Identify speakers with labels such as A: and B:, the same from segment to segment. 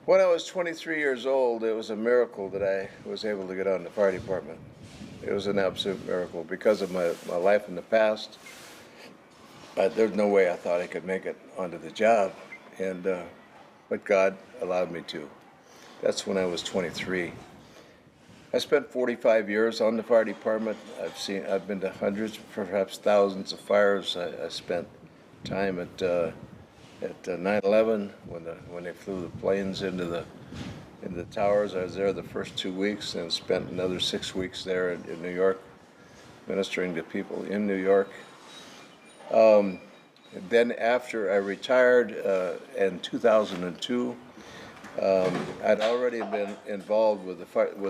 A: When I was 23 years old, it was a miracle that I was able to get on the fire department. It was an absolute miracle because of my life in the past. There's no way I thought I could make it onto the job, but God allowed me to. That's when I was 23. I spent 45 years on the fire department. I've been to hundreds, perhaps thousands of fires. I spent time at 9/11 when they flew the planes into the towers. I was there the first 2 weeks and spent another 6 weeks there in New York, ministering to people in New York. Then after I retired in 2002, I'd already been involved with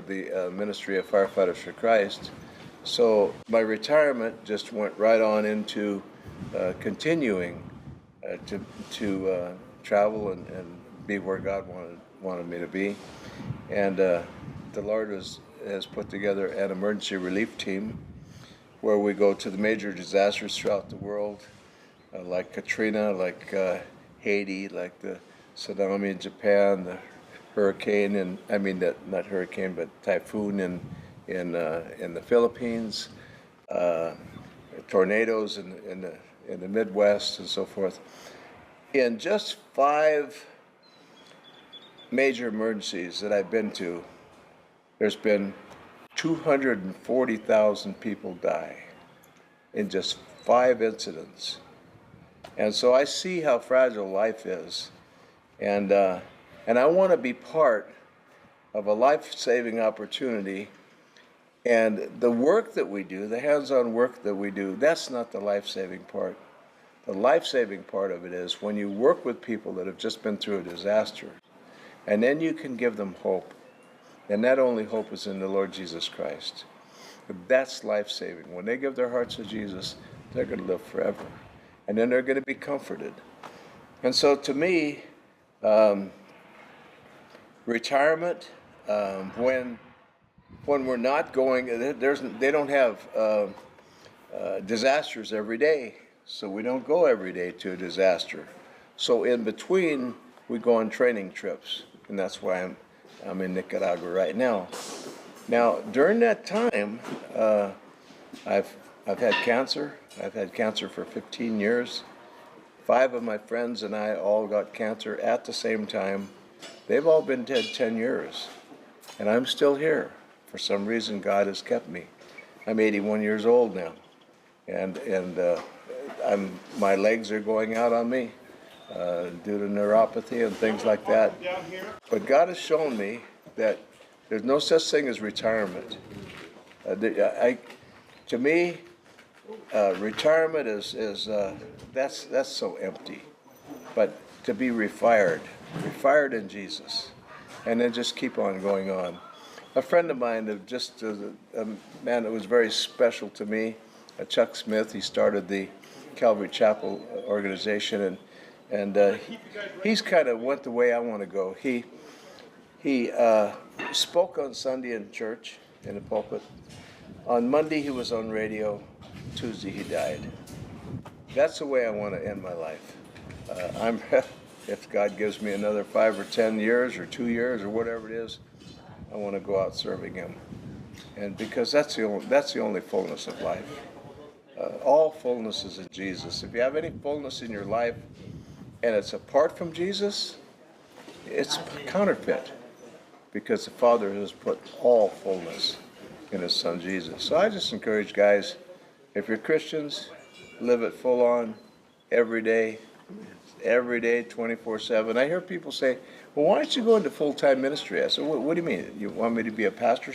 A: the Ministry of Firefighters for Christ. So my retirement just went right on into continuing to travel and be where God wanted me to be. And the Lord has put together an emergency relief team where we go to the major disasters throughout the world, like Katrina, like Haiti, like the tsunami in Japan, the hurricane, not hurricane, but typhoon in the Philippines, tornadoes in the Midwest, and so forth. In just 5 major emergencies that I've been to, there's been 240,000 people die in just 5 incidents. And so I see how fragile life is. And I want to be part of a life-saving opportunity. And the work that we do, the hands-on work that we do, that's not the life-saving part. The life-saving part of it is when you work with people that have just been through a disaster, and then you can give them hope. And that only hope is in the Lord Jesus Christ. That's life-saving. When they give their hearts to Jesus, they're going to live forever. And then they're going to be comforted. And so to me, retirement, when we're not going, they don't have disasters every day. So we don't go every day to a disaster. So in between, we go on training trips. And that's why I'm in Nicaragua right now. Now, during that time, I've had cancer. I've had cancer for 15 years. 5 of my friends and I all got cancer at the same time. They've all been dead 10 years. And I'm still here. For some reason, God has kept me. I'm 81 years old now. And my legs are going out on me due to neuropathy and things like that. But God has shown me that there's no such thing as retirement. To me, retirement is that's so empty. But to be refired in Jesus, and then just keep on going on. A friend of mine, a man that was very special to me, Chuck Smith, he started the Calvary Chapel organization, and he's kind of went the way I want to go. He spoke on Sunday in church, in the pulpit. On Monday he was on radio. Tuesday he died. That's the way I want to end my life. If God gives me another 5 or 10 years or 2 years or whatever it is, I want to go out serving Him, and because that's the only fullness of life. All fullness is in Jesus. If you have any fullness in your life and it's apart from Jesus, it's counterfeit, because the Father has put all fullness in His Son Jesus. So I just encourage guys, if you're Christians, live it full on every day, 24/7. I hear people say, well, why don't you go into full-time ministry? I said, what do you mean? You want me to be a pastor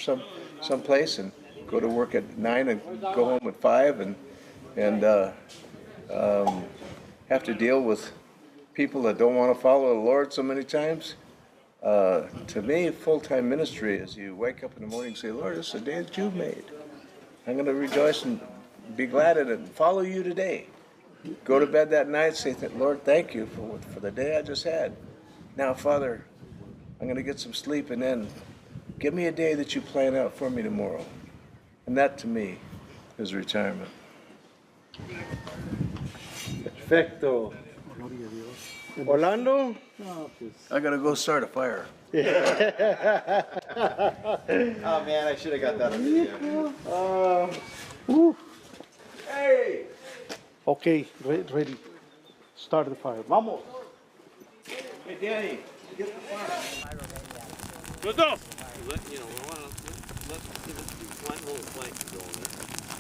A: someplace and go to work at 9 and go home at 5 and have to deal with people that don't want to follow the Lord so many times? To me, full-time ministry is you wake up in the morning and say, Lord, this is the day that you've made. I'm going to rejoice and be glad in it and follow you today. Go to bed that night, say, Lord, thank you for the day I just had. Now, Father, I'm going to get some sleep, and then give me a day that you plan out for me tomorrow. And that, to me, is retirement.
B: Perfecto. Orlando?
A: I gotta go start a fire.
C: Oh man, I should have got that on video.
A: Hey!
B: Okay, ready. Start the fire. Vamos.
A: Hey, Danny, get the fire.
D: Let's go. Let, you know, let's do one little flank going there.